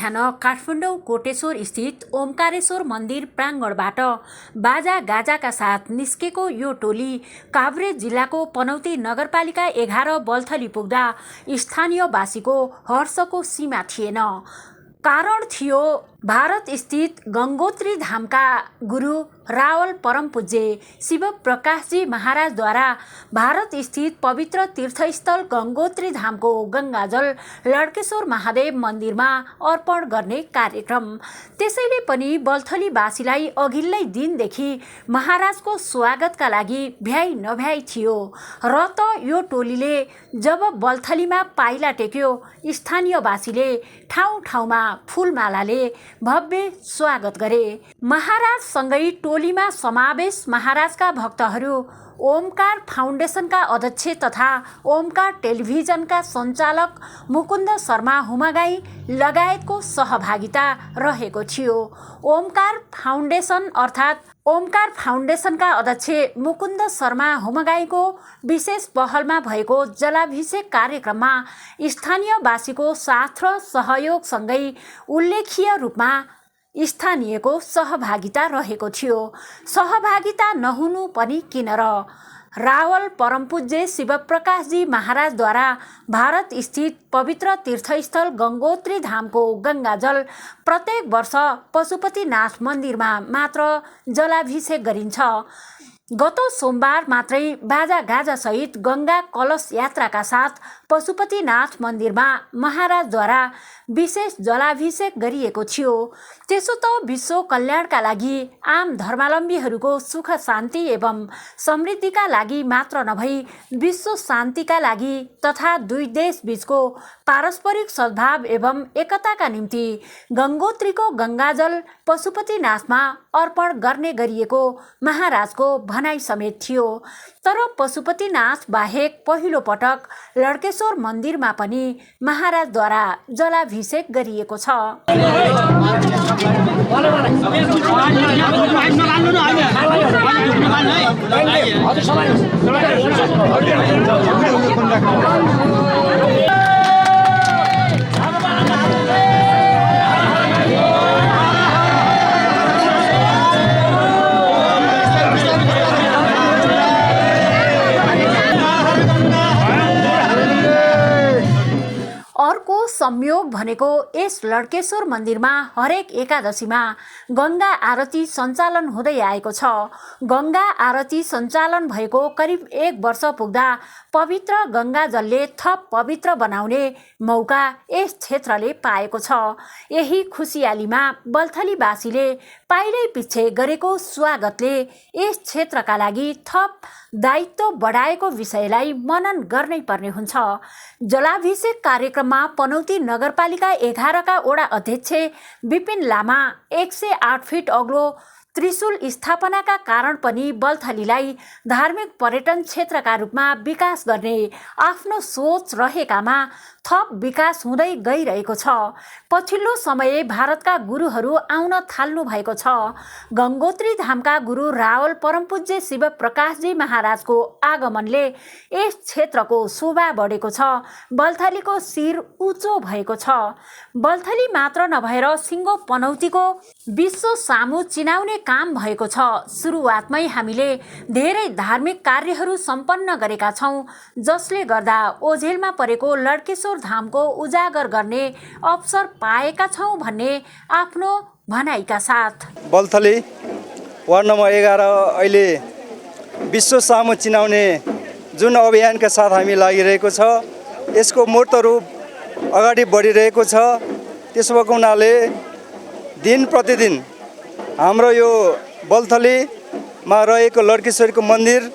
बिहान काठमाडौँ कोटेश्वर स्थित ओमकारेश्वर मन्दिर प्राङ्गणबाट बाजा गाजाका साथ निस्केको यो टोली काभ्रे जिल्लाको पनौती नगरपालिका 11 बल्थली पुग्दा स्थानीयवासीको हर्षको सीमा थिएन। कारण थियो भारत स्थित गङ्गोत्री धामका गुरु रावल परम पूज्य शिव प्रकाशजी महाराजद्वारा भारत स्थित पवित्र तीर्थस्थल गङ्गोत्री धामको गङ्गाजल लड्केश्वर महादेव मन्दिरमा अर्पण गर्ने कार्यक्रम। त्यसैले पनि बल्थलीवासीलाई अघिल्लै दिनदेखि महाराजको स्वागतका लागि भ्याइ नभ्याइ थियो र त यो टोलीले जब बल्थलीमा पाइला टेक्यो स्थानीयवासीले ठाउँ ठाउँमा फुलमालाले भव्य स्वागत गरे। महाराजसँगै टोलीमा समावेश महाराजका भक्तहरू, ओमकार फाउन्डेसनका अध्यक्ष तथा ओमकार टेलिभिजनका सञ्चालक मुकुन्द शर्मा हुमागाई लगायतको सहभागिता रहेको थियो। ओमकार फाउन्डेसनका अध्यक्ष मुकुन्द शर्मा हुमागाईको विशेष पहलमा भएको जलाभिषेक कार्यक्रममा स्थानीयवासीको साथ र सहयोगसँगै उल्लेख्य रूपमा स्थानीयको सहभागिता रहेको थियो। सहभागिता नहुनु पनि किन र? रावल परमपूज्य शिवप्रकाशजी महाराजद्वारा भारत स्थित पवित्र तीर्थस्थल गङ्गोत्री धामको गङ्गाजल प्रत्येक वर्ष पशुपतिनाथ मन्दिरमा मात्र जलाभिषेक गरिन्छ। गत सोमबार मात्रै बाजा गाजासहित गङ्गा कलश यात्राका साथ पशुपतिनाथ मन्दिरमा महाराजद्वारा विशेष जलाभिषेक गरिएको थियो। त्यसो त विश्व कल्याणका लागि, आम धर्मावलम्बीहरूको सुख शान्ति एवं समृद्धिका लागि मात्र नभई विश्व शान्तिका लागि तथा दुई देश बीचको पारस्परिक सद्भाव एवं एकताका निम्ति गङ्गोत्रीको गङ्गाजल पशुपतिनाथमा अर्पण गर्ने गरिएको महाराजको भनाइ समेत थियो। तर पशुपतिनाथ बाहेक पहिलो पटक लड्केश्वर मन्दिरमा पनि महाराजद्वारा जलाभिषेक गरिएको छ। अर्को संयोग भनेको यस लड्केश्वर मन्दिरमा हरेक एकादशीमा गङ्गा आरती सञ्चालन हुँदै आएको छ। गङ्गा आरती सञ्चालन भएको करिब 1 वर्ष पुग्दा पवित्र गङ्गाजलले थप पवित्र बनाउने मौका यस क्षेत्रले पाएको छ। यही खुसियालीमा बल्थलीवासीले पाइलै पिच्छे गरेको स्वागतले यस क्षेत्रका लागि थप दायित्व बढाएको विषयलाई मनन गर्नै पर्ने हुन्छ। जलाभिषेक कार्यक्रममा पनौती नगरपालिका 11 का वडा अध्यक्ष विपिन लामा 108 फिट अग्लो त्रिशूल स्थापनाका कारण पनि बल्थलीलाई धार्मिक पर्यटन क्षेत्रका रूपमा विकास गर्ने आफ्नो सोच रहेकामा थप विकास हुँदै गइरहेको छ। पछिल्लो समय भारतका गुरुहरू आउन थाल्नु भएको छ। गङ्गोत्री धामका गुरु रावल परमपूज्य शिव प्रकाशजी महाराजको आगमनले यस क्षेत्रको शोभा बढेको छ। बल्थलीको शिर उच्चो भएको छ। बल्थली मात्र नभएर सिङ्गो पनौतीको विश्व सामु चिनाउने काम भएको छ। सुरुवातमै हामीले धेरै धार्मिक कार्यहरू सम्पन्न गरेका छौँ, जसले गर्दा ओझेलमा परेको लड्केश्वर धामको उजागर गर्ने अवसर पाएका छौँ भन्ने आफ्नो भनाइका साथ बल्थली वार्ड नम्बर 11 अहिले विश्व सामु चिनाउने जुन अभियानका साथ हामी लागिरहेको छ, यसको मूर्त रूप अगाडि बढिरहेको छ। त्यसो भएको हुनाले दिन प्रतिदिन हाम्रो यो बल्थलीमा रहेको लड्केश्वरीको मन्दिर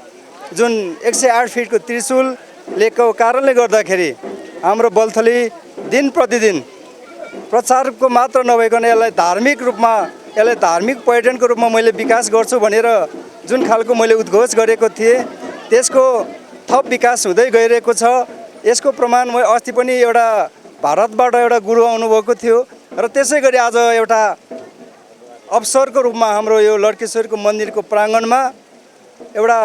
जुन 108 फिटको त्रिशूलको कारणले गर्दाखेरि हाम्रो बल्थली दिन प्रतिदिन प्रचारको मात्र नभइकन यसलाई धार्मिक रूपमा, यसलाई धार्मिक पर्यटनको रूपमा मैले विकास गर्छु भनेर जुन खालको मैले उद्घोष गरेको थिएँ, त्यसको थप विकास हुँदै गइरहेको छ। यसको प्रमाण म अस्ति पनि एउटा भारतबाट एउटा गुरु आउनुभएको थियो र त्यसै गरी आज एउटा अवसरको रूपमा हाम्रो यो लड्केश्वरीको मन्दिरको प्राङ्गणमा एउटा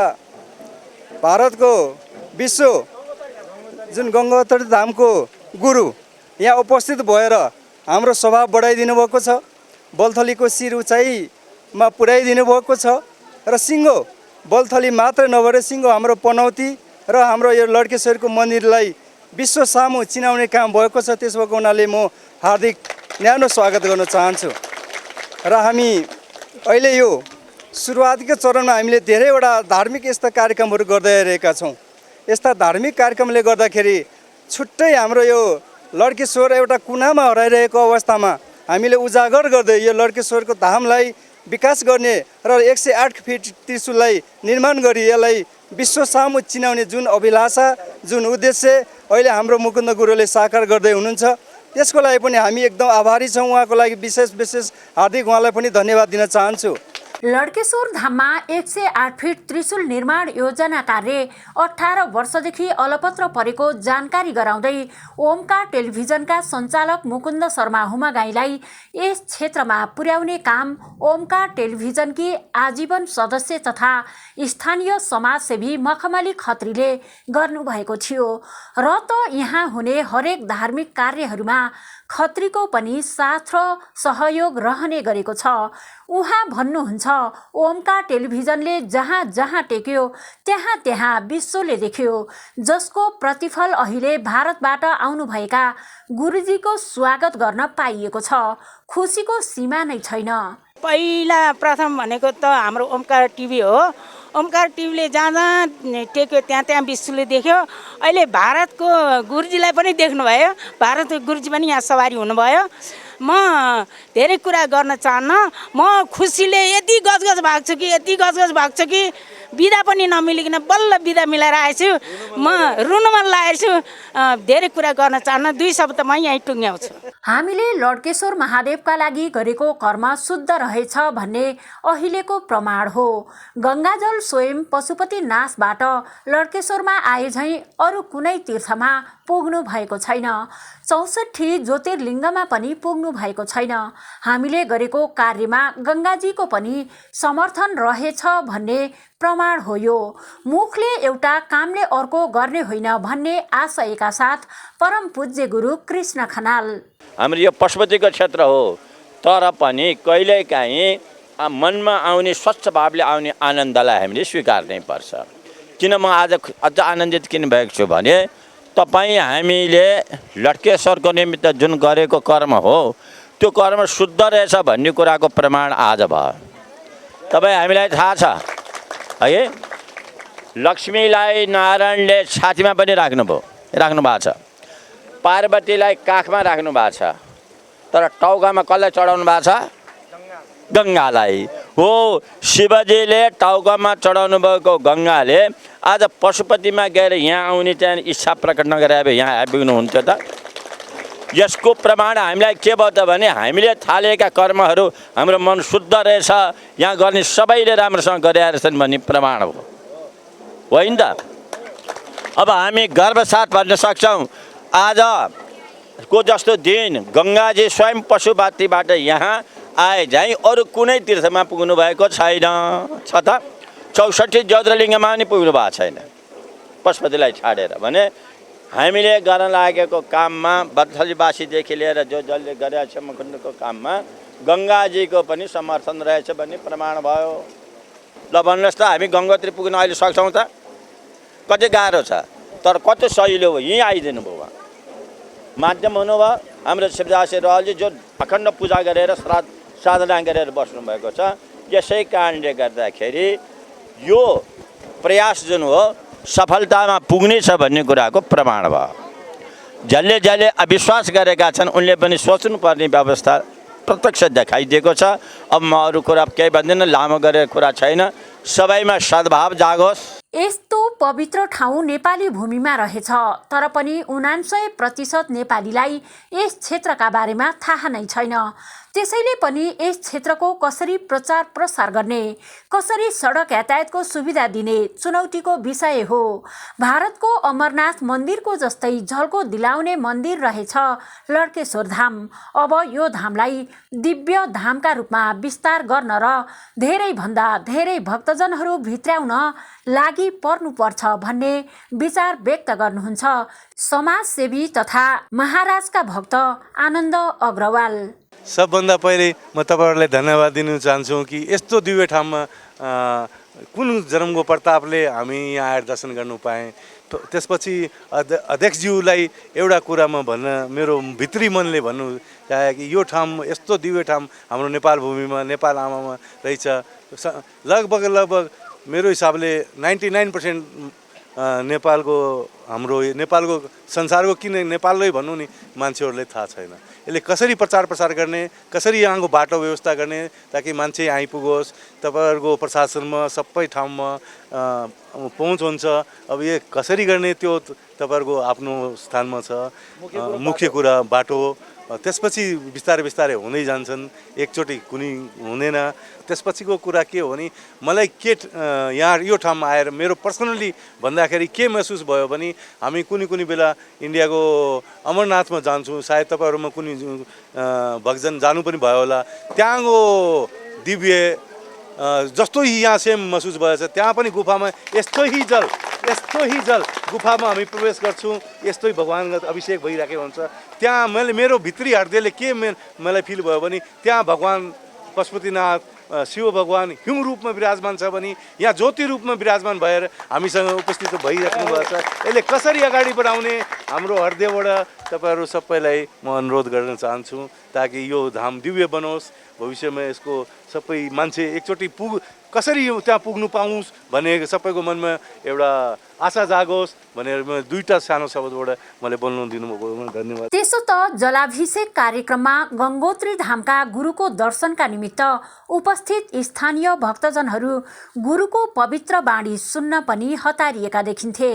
भारतको विश्व जुन गङ्गोत्री धामको गुरु यहाँ उपस्थित भएर हाम्रो स्वभाव बढाइदिनु भएको छ। बल्थलीको शिर उचाइमा पुर्याइदिनु भएको छ र सिङ्गो बल्थली मात्र नभएर सिङ्गो हाम्रो पनौती र हाम्रो यो लड्केश्वरको मन्दिरलाई विश्व सामु चिनाउने काम भएको छ। त्यसो भएको हुनाले म हार्दिक न्यानो स्वागत गर्न चाहन्छु। र हामी अहिले यो सुरुवातीको चरणमा हामीले धेरैवटा धार्मिक यस्ता कार्यक्रमहरू गर्दै आइरहेका छौँ। यस्ता धार्मिक कार्यक्रमले गर्दाखेरि छुट्टै हाम्रो यो लड्केश्वर एउटा कुनामा हराइरहेको अवस्थामा हामीले उजागर गर्दै यो लड्केश्वरको धामलाई विकास गर्ने र 108 फिट त्रिशुललाई निर्माण गरी यसलाई विश्व सामु चिनाउने जुन अभिलाषा जुन उद्देश्य अहिले हाम्रो मुकुन्द गुरुले साकार गर्दै हुनुहुन्छ, त्यसको लागि पनि हामी एकदम आभारी छौँ। उहाँको लागि विशेष हार्दिक उहाँलाई पनि धन्यवाद दिन चाहन्छु। लड्केश्वर धाममा 108 फिट त्रिशुल निर्माण योजना कार्य 18 वर्षदेखि अलपत्र परेको जानकारी गराउँदै ओमकार टेलिभिजनका सञ्चालक मुकुन्द शर्मा हुमागाईलाई यस क्षेत्रमा पुर्याउने काम ओमकार टेलिभिजनकी आजीवन सदस्य तथा स्थानीय समाजसेवी मखमली खत्रीले गर्नुभएको थियो र त यहाँ हुने हरेक धार्मिक कार्यहरूमा खत्रीको पनि साथ र सहयोग रहने गरेको छ। उहाँ भन्नुहुन्छ, ओमकार टेलिभिजनले जहाँ जहाँ टेक्यो त्यहाँ त्यहाँ विश्वले देख्यो, जसको प्रतिफल अहिले भारतबाट आउनुभएका गुरुजीको स्वागत गर्न पाइएको छ। खुसीको सीमा नै छैन। पहिला प्रथम भनेको त हाम्रो ओमकार टिभी हो। ओमकार टिभीले जहाँ जहाँ टेक्यो त्यहाँ त्यहाँ विश्वले देख्यो। अहिले भारतको गुरुजीलाई पनि देख्नुभयो, भारतको गुरुजी पनि यहाँ सवारी हुनुभयो। म धेरै कुरा गर्न चाहन्न। म खुसीले यति गजगज भएको छु कि बिदा पनि नमिलिकन बल्ल बिदा मिलाएर आएछु। म रुन मन लागेको छु। धेरै कुरा गर्न चाहन्न, 2 शब्द म यहीँ टुङ्ग्याउँछु। हामीले लड्केश्वर महादेवका लागि गरेको कर्म शुद्ध रहेछ भन्ने अहिलेको प्रमाण हो। गङ्गाजल स्वयं पशुपतिनाथबाट लड्केश्वरमा आए झैँ अरू कुनै तीर्थमा पुग्नु भएको छैन। 64 ज्योतिर्लिङ्गमा पनि पुग्नु भएको छैन। हामीले गरेको कार्यमा गङ्गाजीको पनि समर्थन रहेछ भन्ने प्रमाण हो यो। मुखले एउटा कामले अर्को गर्ने होइन भन्ने आशयका साथ परम पूज्य गुरु कृष्ण खनाल। हाम्रो यो पशुपतिको क्षेत्र हो, तर पनि कहिलेकाहीँ मनमा आउने स्वच्छ भावले आउने आनन्दलाई हामीले स्वीकार्नै पर्छ। किन म आज अझ आनन्दित किन भएको छु भने तपाईँ हामीले लड्केश्वरको निमित्त जुन गरेको कर्म हो त्यो कर्म शुद्ध रहेछ भन्ने कुराको प्रमाण आज भयो। तपाईँ हामीलाई थाहा छ है, लक्ष्मीलाई नारायणले छातीमा पनि राख्नु भएको छ, पार्वतीलाई काखमा राख्नु भएको छ, तर टाउकामा कसलाई चढाउनु भएको छ? गङ्गालाई हो। शिवजीले टाउकामा चढाउनु भएको गङ्गाले आज पशुपतिमा गएर यहाँ आउने चाहिँ इच्छा प्रकट नगरे अब यहाँ आइपुग्नुहुन्थ्यो त। यसको प्रमाण हामीलाई के भयो त भने हामीले थालेका कर्महरू हाम्रो मन शुद्ध रहेछ, यहाँ गर्ने सबैले राम्रोसँग गरे रहेछन् भन्ने प्रमाण हो, होइन त? अब हामी गर्वसाथ भन्न सक्छौँ आजको जस्तो दिन गङ्गाजी स्वयं पशुपतिबाट यहाँ आए झैँ अरू कुनै तीर्थमा पुग्नु भएको छैन। छ त 64 ज्योतिर्लिङ्गमा पनि पुग्नु भएको छैन पशुपतिलाई छाडेर। भने हामीले गर्न लागेको काममा बत्थलीवासीदेखि लिएर जसले गरेको छ मुकुन्दको काममा गङ्गाजीको पनि समर्थन रहेछ भन्ने प्रमाण भयो। ल भन्नुहोस् त, हामी गङ्गोत्री पुग्न अहिले सक्छौँ त? कति गाह्रो छ, तर कति सजिलो हो। यहीँ आइदिनु भयो, उहाँ माध्यम हुनुभयो। हाम्रो शिवदास रावलजी जो अखण्ड पूजा गरेर साधना गरेर बस्नुभएको छ। यसै कारणले गर्दाखेरि यो प्रयास जुन हो सफलतामा पुग्नेछ भन्ने कुराको प्रमाण भयो। जसले जसले अविश्वास गरेका छन् उनले पनि सोच्नुपर्ने व्यवस्था प्रत्यक्ष देखाइदिएको छ। अब म अरू कुरा केही भन्दिनँ, लामो गरेर कुरा छैन। सबैमा सद्भाव जागोस्। यस्तो पवित्र ठाउँ नेपाली भूमिमा रहेछ, तर पनि 99% नेपालीलाई यस क्षेत्रका बारेमा थाहा नै छैन। त्यसैले पनि यस क्षेत्रको कसरी प्रचार प्रसार गर्ने, कसरी सडक यातायातको सुविधा दिने चुनौतीको विषय हो। भारतको अमरनाथ मन्दिरको जस्तै झल्को दिलाउने मन्दिर रहेछ लड्केश्वर धाम। अब यो धामलाई दिव्य धामका रूपमा विस्तार गर्न र धेरैभन्दा धेरै भक्तजनहरू भित्र्याउन लागि पर्नुपर्छ भन्ने विचार व्यक्त गर्नुहुन्छ समाजसेवी तथा महाराजका भक्त आनन्द अग्रवाल। सबभन्दा पहिले म तपाईँहरूलाई धन्यवाद दिन चाहन्छु कि यस्तो दिव्य ठाउँमा कुन जन्मको प्रतापले हामी यहाँ आएर दर्शन गर्नु पाएँ। त्यसपछि अध्यक्षज्यूलाई एउटा कुरा म भन्न मेरो भित्री मनले भन्नु चाहे कि यो ठाउँ यस्तो दिव्य ठाउँ हाम्रो नेपाल भूमिमा नेपाल आमामा रहेछ। लगभग मेरो हिसाबले 99% नेपालको हाम्रो नेपालको संसारको किन नेपाललाई भन्नु नि मान्छेहरूलाई थाहा छैन। यसले कसरी प्रचार प्रसार गर्ने, कसरी यहाँको बाटो व्यवस्था गर्ने ताकि मान्छे आइपुगोस्, तपाईँहरूको प्रशासनमा सबै ठाउँमा पहुँच हुन्छ। अब यो कसरी गर्ने त्यो तपाईँहरूको आफ्नो स्थानमा छ। मुख्य कुरा बाटो, त्यसपछि बिस्तारै हुँदै जान्छन्, एकचोटि कुनै हुँदैन। त्यसपछिको कुरा के हो भने मलाई यहाँ यो ठाउँमा आएर मेरो पर्सनली भन्दाखेरि के महसुस भयो भने हामी कुनै बेला इन्डियाको अमरनाथमा जान्छौँ, सायद तपाईँहरूमा कुनै भक्तजन जानु पनि भयो होला। त्यहाँको दिव्य जस्तो यहाँ सेम महसुस भएछ। त्यहाँ पनि गुफामा यस्तो ही जल गुफामा हामी प्रवेश गर्छौँ, यस्तै भगवान्को अभिषेक भइरहेको हुन्छ। त्यहाँ मेरो भित्री हृदयले के मलाई फिल भयो भने त्यहाँ भगवान् पशुपतिनाथ शिव भगवान् हिउँ रूपमा विराजमान छ भने यहाँ ज्योति रूपमा विराजमान भएर हामीसँग उपस्थित भइराख्नु भएको छ। यसले कसरी अगाडि बढाउने हाम्रो हृदयबाट तपाईँहरू सबैलाई म अनुरोध गर्न चाहन्छु ताकि यो धाम दिव्य बनोस्। भविष्यमा यसको सबै मान्छे एकचोटि कसरी त्यहाँ पुग्नु पाउँछ भन्ने सबैको मनमा एउटा आशा जागोस् भनेर म दुईटा सानो शब्दबाट मैले बोल्नु दिनुभएको धन्यवाद। त्यसो त जलाभिषेक कार्यक्रममा गङ्गोत्री धामका गुरुको दर्शनका निमित्त उपस्थित स्थानीय भक्तजनहरू गुरुको पवित्र बाणी सुन्न पनि हतारिएका देखिन्थे।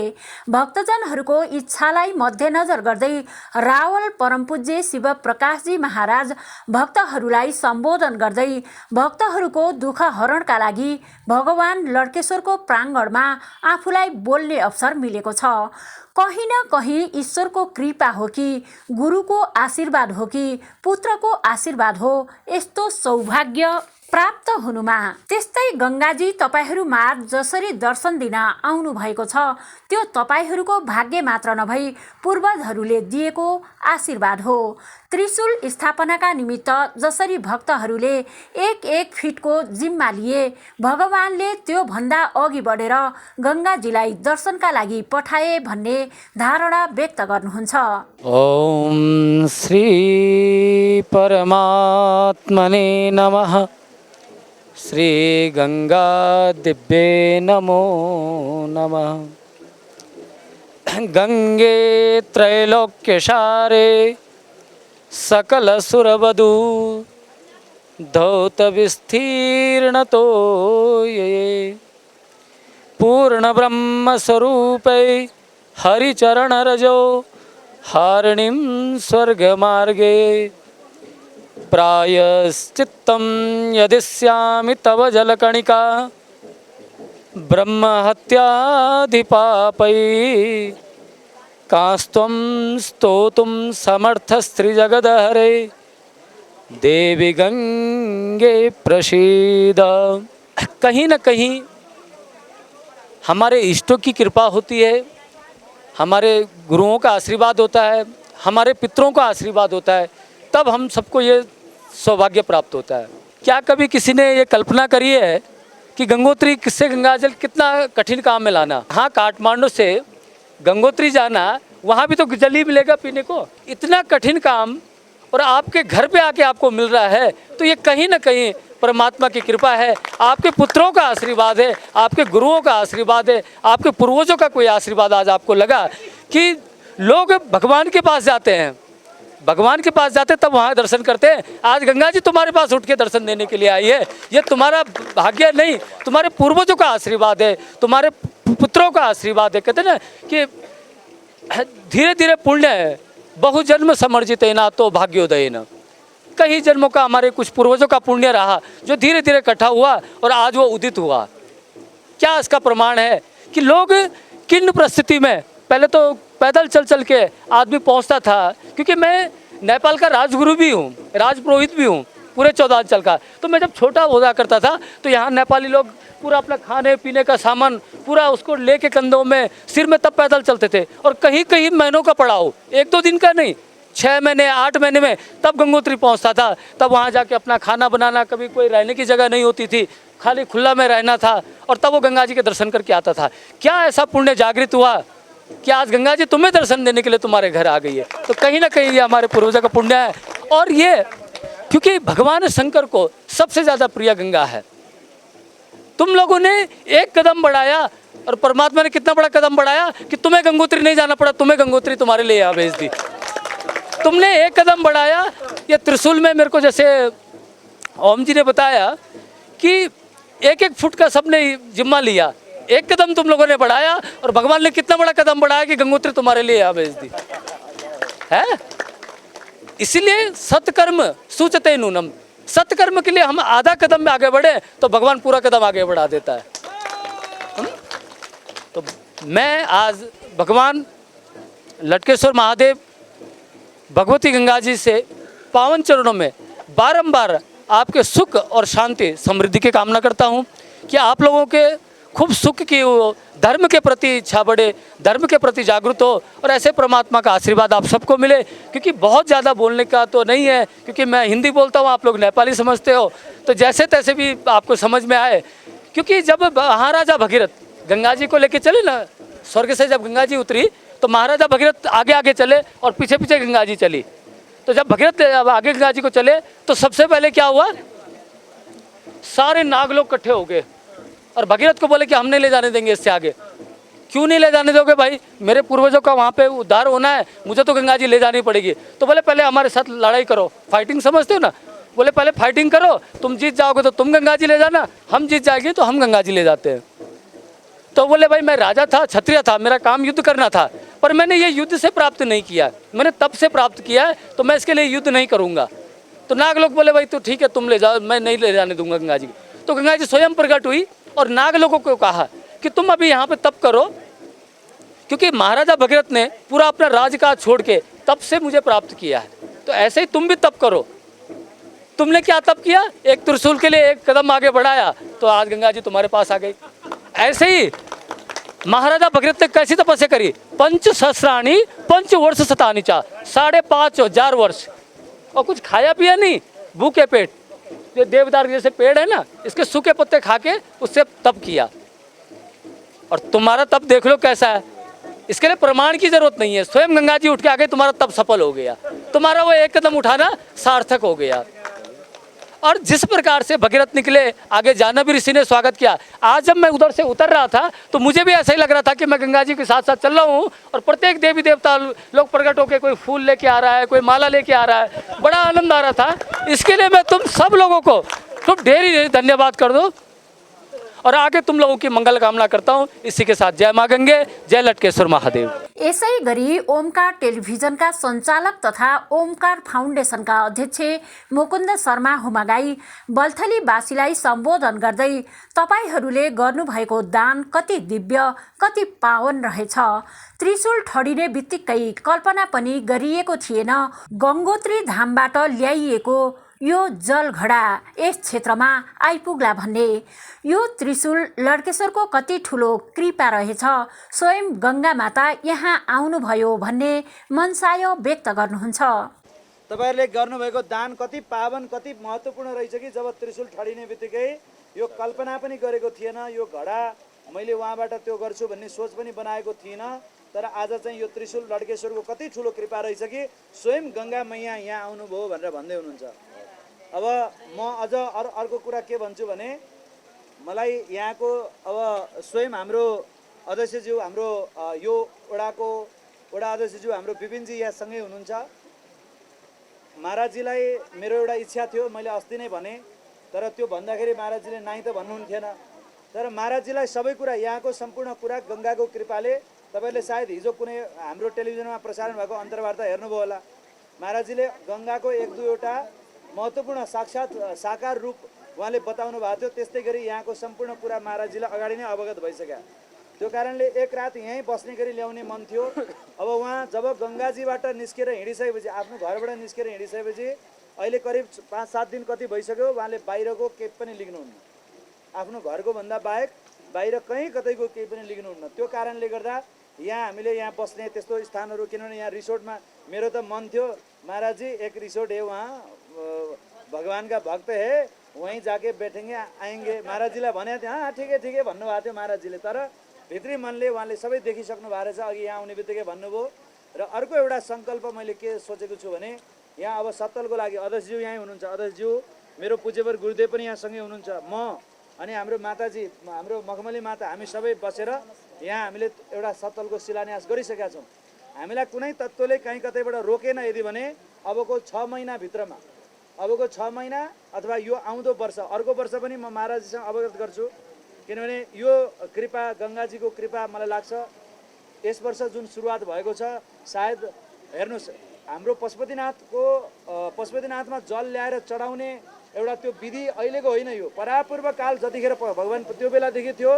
भक्तजनहरूको इच्छालाई मध्यनजर गर्दै रावल परमपूज्य शिव प्रकाशजी महाराज भक्तहरूलाई सम्बोधन गर्दै भक्तहरूको दुःख हरणका लागि भगवान लड्केश्वरको प्राङ्गणमा आफूलाई बोल्ने अवसर मिलेको छ। कहीँ न कहीँ ईश्वरको कृपा हो कि गुरुको आशीर्वाद हो कि पुत्रको आशीर्वाद हो यस्तो सौभाग्य प्राप्त हुनुमा। त्यस्तै गङ्गाजी तपाईँहरू माझ जसरी दर्शन दिन आउनु भएको छ त्यो तपाईँहरूको भाग्य मात्र नभई पूर्वजहरूले दिएको आशीर्वाद हो। त्रिशूल स्थापनाका निमित्त जसरी भक्तहरूले एक फिटको जिम्मा लिए भगवानले त्यो भन्दा अघि बढेर गङ्गाजीलाई दर्शनका लागि पठाए भन्ने धारणा व्यक्त गर्नुहुन्छ। ओम श्री परमात्मने नमः। श्री गंगा दिव्ये नमो नमः। गंगे त्रैलोक्यसारे सकल सुरवधू धौत विस्तीर्णतो ये पूर्ण ब्रह्म स्वरूपे हरिचरण रजो हारिणीं स्वर्ग मार्गे प्रायश्चित्तं यदिष्यामि तव जलकणिका ब्रह्महत्याधिपापै कास्त्वं स्तोतुं समर्थस्त्रिजगदहरे देवी गंगे प्रसीद। कहीं न कहीं हमारे इष्टों की कृपा होती है, हमारे गुरुओं का आशीर्वाद होता है, हमारे पितरों का आशीर्वाद होता है, तब हम सबको ये सौभाग्य प्राप्त होता है। क्या कभी किसी ने ये कल्पना करी है कि गंगोत्री से गंगाजल कितना कठिन काम में लाना? हाँ, काठमांडू से गंगोत्री जाना, वहाँ भी तो जल ही मिलेगा पीने को। इतना कठिन काम और आपके घर पे आके आपको मिल रहा है, तो ये कहीं ना कहीं परमात्मा की कृपा है, आपके पुत्रों का आशीर्वाद है, आपके गुरुओं का आशीर्वाद है, आपके पूर्वजों का कोई आशीर्वाद आज आपको लगा कि लोग भगवान के पास जाते हैं, भगवान के पास जाते तब वहाँ दर्शन करते हैं। आज गंगा जी तुम्हारे पास उठ के दर्शन देने के लिए आई है। ये तुम्हारा भाग्य नहीं, तुम्हारे पूर्वजों का आशीर्वाद है, तुम्हारे पुत्रों का आशीर्वाद है। कहते ना कि धीरे धीरे पुण्य है बहुजन्म समर्जित ना तो भाग्योदय न। कई जन्मों का हमारे कुछ पूर्वजों का पुण्य रहा जो धीरे धीरे इकट्ठा हुआ और आज वो उदित हुआ। क्या इसका प्रमाण है कि लोग किन परिस्थिति में, पहले तो पैदल चल चल के आदमी पहुंचता था, क्योंकि मैं नेपाल का राजगुरु भी हूँ, राजपुरोहित भी हूँ पूरे 14 अंचल का। तो मैं जब छोटा हुआ करता था तो यहाँ नेपाली लोग पूरा अपना खाने पीने का सामान पूरा उसको लेके कंधों में, सिर में, तब पैदल चलते थे। और कहीं कहीं महीनों का पड़ाव, 1-2 दिन का नहीं, 6 महीने 8 महीने में तब गंगोत्री पहुँचता था। तब वहाँ जाके अपना खाना बनाना, कभी कोई रहने की जगह नहीं होती थी, खाली खुला में रहना था, और तब वो गंगा जी के दर्शन करके आता था। क्या ऐसा पुण्य जागृत हुआ कि आज गंगा जी तुम्हें दर्शन देने के लिए तुम्हारे घर आ गई है? तो कहीं ना कहीं ये हमारे पूर्वजों का पुण्य है। और ये क्योंकि भगवान शंकर को सबसे ज़्यादा प्रिय गंगा है। तुम लोगों ने एक कदम बढ़ाया और परमात्मा ने कितना बड़ा कदम बढ़ाया कि तुम्हें गंगोत्री नहीं जाना पड़ा, तुम्हें गंगोत्री तुम्हारे लिए यहाँ भेज दी। तुमने एक कदम बढ़ाया, ये त्रिशूल में मेरे को जैसे ओम जी ने बताया कि 1-1 फुट का सबने जिम्मा लिया, एक कदम तुम लोगों ने बढ़ाया और भगवान ने कितना बड़ा कदम बढ़ाया कि गंगोत्री तुम्हारे लिए यहाँ भेज दी है। इसीलिए सत्कर्म सूचते नूनम, सत्कर्म के लिए हम आधा कदम में आगे बढ़े तो भगवान पूरा कदम आगे बढ़ा देता है। तो मैं आज भगवान लटकेश्वर महादेव, भगवती गंगा जी से पावन चरणों में बारंबार आपके सुख और शांति समृद्धि की कामना करता हूँ कि आप लोगों के खूब सुख की हो, धर्म के प्रति इच्छा बढ़े, धर्म के प्रति जागरूक हो और ऐसे परमात्मा का आशीर्वाद आप सबको मिले। क्योंकि बहुत ज़्यादा बोलने का तो नहीं है, क्योंकि मैं हिंदी बोलता हूँ, आप लोग नेपाली समझते हो, तो जैसे तैसे भी आपको समझ में आए। क्योंकि जब महाराजा भगीरथ गंगा जी को लेके चले ना, स्वर्ग से जब गंगा जी उतरी तो महाराजा भगीरथ आगे आगे चले और पीछे पीछे गंगा जी चली। तो जब भगीरथ आगे गंगा जी को चले तो सबसे पहले क्या हुआ, सारे नाग लोग इकट्ठे हो गए और भगीरथ को बोले कि हम नहीं ले जाने देंगे इससे आगे। क्यों नहीं ले जाने दोगे भाई, मेरे पूर्वजों का वहाँ पे उद्धार होना है, मुझे तो गंगा जी ले जानी पड़ेगी। तो बोले पहले हमारे साथ लड़ाई करो, फाइटिंग समझते हो ना, बोले पहले फाइटिंग करो, तुम जीत जाओगे तो तुम गंगा जी ले जाना, हम जीत जाएंगे तो हम गंगा जी ले जाते हैं। तो बोले भाई मैं राजा था, क्षत्रिय था, मेरा काम युद्ध करना था, पर मैंने ये युद्ध से प्राप्त नहीं किया, मैंने तब से प्राप्त किया है, तो मैं इसके लिए युद्ध नहीं करूँगा। तो नाग लोग बोले भाई तो ठीक है तुम ले जाओ, मैं नहीं ले जाने दूंगा गंगा जी। तो गंगा जी स्वयं प्रकट हुई और नाग लोगों को कहा कि तुम अभी यहाँ पे तप करो, क्योंकि महाराजा भगीरथ ने पूरा अपना राजकाज छोड़ के तप से मुझे प्राप्त किया है, तो ऐसे ही तुम भी तप करो। तुमने क्या तप किया, एक त्रिशूल के लिए एक कदम आगे बढ़ाया तो आज गंगा जी तुम्हारे पास आ गई। ऐसे ही महाराजा भगीरथ ने कैसी तपस्या करी, 5 सहस्राणी 5 वर्ष शतानि चा, 5,500 वर्ष, और कुछ खाया पिया नहीं, भूखे पेट। ये देवदार जैसे पेड़ है ना, इसके सूखे पत्ते खा के उससे तप किया। और तुम्हारा तप देख लो कैसा है, इसके लिए प्रमाण की जरूरत नहीं है, स्वयं गंगा जी उठ के आ गए, तुम्हारा तप सफल हो गया, तुम्हारा वो एक कदम उठाना सार्थक हो गया। और जिस प्रकार से भगीरथ निकले, आगे जानवी ऋषि ने स्वागत किया। आज जब मैं उधर से उतर रहा था तो मुझे भी ऐसा ही लग रहा था कि मैं गंगा जी के साथ साथ चल रहा हूँ और प्रत्येक देवी देवता लोग प्रकट होकर कोई फूल लेके आ रहा है, कोई माला लेके आ रहा है, बड़ा आनंद आ रहा था। इसके लिए मैं तुम सब लोगों को खूब ढेरी धन्यवाद कर दो और आगे तुम लोगों की मंगल कामना करता हूँ। इसी के साथ जय माँ गंगे, जय लटकेश्वर महादेव। यसै गरी ओमकार टेलिभिजनका सञ्चालक तथा ओमकार फाउन्डेसनका अध्यक्ष मुकुन्द शर्मा हुमागाई बल्थलीवासीलाई सम्बोधन गर्दै तपाईहरूले गर्नुभएको दान कति दिव्य, कति पावन रहेछ। त्रिशूल ठडिने बित्तिकै कल्पना पनि गरिएको थिएन गङ्गोत्री धामबाट ल्याइएको यो जलघडा यस क्षेत्रमा आइपुग्ला भन्ने। यो त्रिशूल लड्केश्वरको कति ठुलो कृपा रहेछ, स्वयं गङ्गा माता यहाँ आउनुभयो भन्ने मनसाय व्यक्त गर्नुहुन्छ। तपाईहरुले गर्नुभएको दान कति पावन, कति महत्त्वपूर्ण रहेछ कि जब त्रिशूल ठडिने बित्तिकै यो कल्पना पनि गरेको थिएन, यो घडा मैले वहाँबाट त्यो गर्छु भन्ने सोच पनि बनाएको थिएन, तर आज चाहिँ यो त्रिशूल लड्केश्वरको कति ठुलो कृपा रहेछ कि स्वयं गङ्गा मैया यहाँ आउनुभयो भनेर भन्दै हुनुहुन्छ। अब म अझ अर्को कुरा के भन्छु भने, मलाई यहाँको अब स्वयं हाम्रो अध्यक्षज्यू, हाम्रो यो वडाको वडा अध्यक्षज्यू हाम्रो विपिनजी यहाँ सँगै हुनुहुन्छ। महाराजजीलाई मेरो एउटा इच्छा थियो, मैले अस्ति नै भने, तर त्यो भन्दाखेरि महाराजजीले नाइ त भन्नुहुन्थेन। तर महाराजजीलाई सबै कुरा, यहाँको सम्पूर्ण कुरा गङ्गाको कृपाले, तपाईँले सायद हिजो कुनै हाम्रो टेलिभिजनमा प्रसारण भएको अन्तर्वार्ता हेर्नुभयो होला, महाराजजीले गङ्गाको 1-2 वटा महत्त्वपूर्ण साक्षात् साकार रूप उहाँले बताउनु भएको थियो। त्यस्तै गरी यहाँको सम्पूर्ण कुरा महाराजजीलाई अगाडि नै अवगत भइसक्यो। त्यो कारणले एक रात यहीँ बस्ने गरी ल्याउने मन थियो। अब उहाँ जब गङ्गाजीबाट निस्केर हिँडिसकेपछि, आफ्नो घरबाट निस्केर हिँडिसकेपछि अहिले करिब 5-7 दिन कति भइसक्यो उहाँले बाहिरको केही पनि लेख्नुहुन्न। आफ्नो घरको भन्दा बाहेक बाहिर कहीँ कतैको केही पनि लेख्नुहुन्न। त्यो कारणले गर्दा यहाँ हामीले यहाँ बस्ने त्यस्तो स्थानहरू, किनभने यहाँ रिसोर्टमा मेरो त मन थियो महाराज जी एक रिसोर्ट है वहाँ भगवान का भक्त है वहीं जाके बैठेंगे आएंगे, महाराज जीलाई भनेको थियो। हाँ ठिकै ठिकै भन्नुभएको थियो महाराज जीले। तर भित्री मनले उहाँले सबै देखिसक्नु भएको रहेछ। अघि यहाँ आउने बित्तिकै भन्नुभयो। र अर्को एउटा सङ्कल्प मैले के सोचेको छु भने यहाँ अब सत्तलको लागि अध्यक्षज्यू यहीँ हुनुहुन्छ। अध्यक्षज्यू मेरो पूज्यवर गुरुदेव पनि यहाँसँगै हुनुहुन्छ। म अनि हाम्रो माताजी, हाम्रो मखमली माता, हामी सबै बसेर यहाँ हामीले एउटा सत्तलको शिलान्यास गरिसकेका छौँ। हामीलाई कुनै तत्त्वले कहीँ कतैबाट रोकेन यदि भने अबको 6 महिनाभित्रमा, अबको 6 महिना अथवा यो आउँदो वर्ष, अर्को वर्ष पनि म महाराजजीसँग अवगत गर्छु। किनभने यो कृपा, गङ्गाजीको कृपा मलाई लाग्छ यस वर्ष जुन सुरुवात भएको छ, सायद हेर्नुहोस् हाम्रो पशुपतिनाथमा जल ल्याएर चढाउने एउटा त्यो विधि अहिलेको होइन। यो परापूर्व काल जतिखेर भगवान् त्यो बेलादेखि थियो,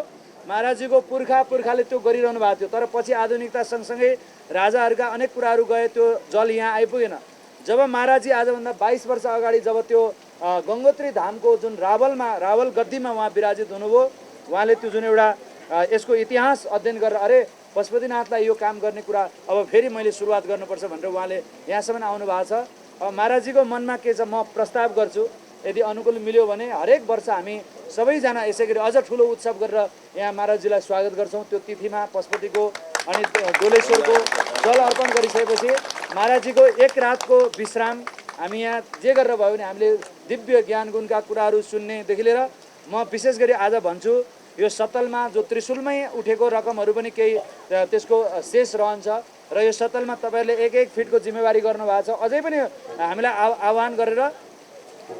महाराजजीको पुर्खाले त्यो गरिरहनु भएको थियो। तर पछि आधुनिकता सँगसँगै राजाहरूका अनेक कुराहरू गए, त्यो जल यहाँ आइपुगेन। जब महाराजजी आजभन्दा 22 वर्ष अगाडि जब त्यो गङ्गोत्री धामको जुन रावल गद्दीमा उहाँ विराजित हुनुभयो, उहाँले त्यो जुन एउटा यसको इतिहास अध्ययन गरेर अरे पशुपतिनाथलाई यो काम गर्ने कुरा अब फेरि मैले सुरुवात गर्नुपर्छ भनेर उहाँले यहाँसम्म आउनु भएको छ। अब महाराजजीको मनमा के छ, म प्रस्ताव गर्छु यदि अनुकूल मिल्यो भने हरेक वर्ष हामी सबैजना यसै गरी अझ ठुलो उत्सव गरेर यहाँ महाराजजीलाई स्वागत गर्छौँ। त्यो तिथिमा पशुपतिको अनि डोलेश्वरको जल अर्पण गरिसकेपछि महाराजजीको एक रातको विश्राम हामी यहाँ जे गरेर भयो भने हामीले दिव्य ज्ञान गुणका कुराहरू सुन्नेदेखि लिएर म विशेष गरी आज भन्छु यो सत्तलमा जो त्रिशूलमै उठेको रकमहरू पनि केही त्यसको शेष रहन्छ र यो सत्तलमा तपाईँहरूले 1-1 फिटको जिम्मेवारी गर्नुभएको छ। अझै पनि हामीलाई आह्वान गरेर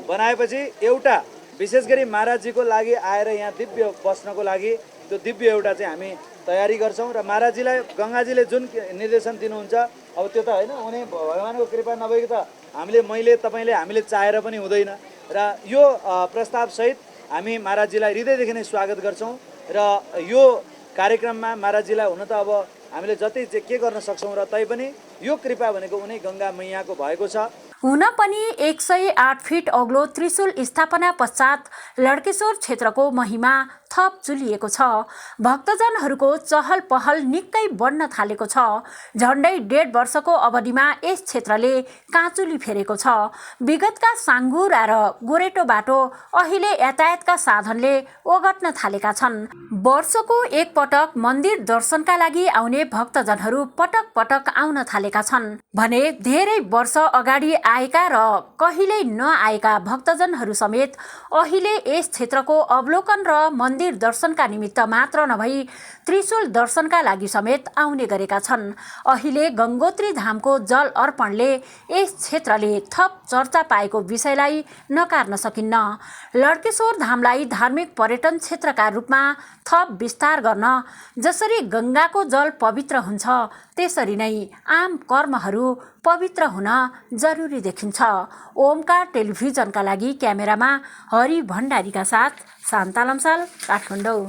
बनाएपछि एउटा विशेष गरी महाराजजीको लागि आएर यहाँ दिव्य बस्नको लागि त्यो दिव्य एउटा चाहिँ हामी तयारी गर्छौँ। र महाराजजीलाई गङ्गाजीले जुन निर्देशन दिनुहुन्छ अब त्यो त होइन, उनी भगवानको कृपा नभएको त मैले तपाईँले हामीले चाहेर पनि हुँदैन। र यो प्रस्तावसहित हामी महाराजजीलाई हृदयदेखि नै स्वागत गर्छौँ। र यो कार्यक्रममा महाराजजीलाई हुन त अब हामीले जति चाहिँ के गर्न सक्छौँ, र तैपनि यो कृपा भनेको उनी गङ्गा मैयाको भएको छ। हुन पनि 108 फिट अग्लो त्रिशूल स्थापना पश्चात लड्केश्वर क्षेत्रको महिमा थप चुलिएको छ। भक्तजनहरूको चहल पहल निकै बढ्न थालेको छ। झन्डै 1.5 वर्षको अवधिमा यस क्षेत्रले काँचुली फेरेको छ। विगतका साङ्गुरा र गोरेटो बाटो अहिले यातायातका साधनले ओगट्न थालेका छन्। वर्षको एक पटक मन्दिर दर्शनका लागि आउने भक्तजनहरू पटक पटक आउन थालेका छन् भने धेरै वर्ष अगाडि आएका र कहिल्यै नआएका भक्तजनहरू समेत अहिले यस क्षेत्रको अवलोकन र मन्दिर दर्शनका निमित्त मात्र नभई त्रिशूल दर्शनका लागि समेत आउने गरेका छन्। अहिले गङ्गोत्री धामको जल अर्पणले यस क्षेत्रले थप चर्चा पाएको विषयलाई नकार्न सकिन्न। लड्केश्वर धामलाई धार्मिक पर्यटन क्षेत्रका रूपमा थप विस्तार गर्न जसरी गङ्गाको जल पवित्र हुन्छ त्यसरी नै आम कर्महरू पवित्र हुन जरुरी देखिन्छ। ओमकार टेलिभिजनका लागि क्यामेरामा हरि भण्डारीका साथ शान्ता लम्साल, काठमाडौँ।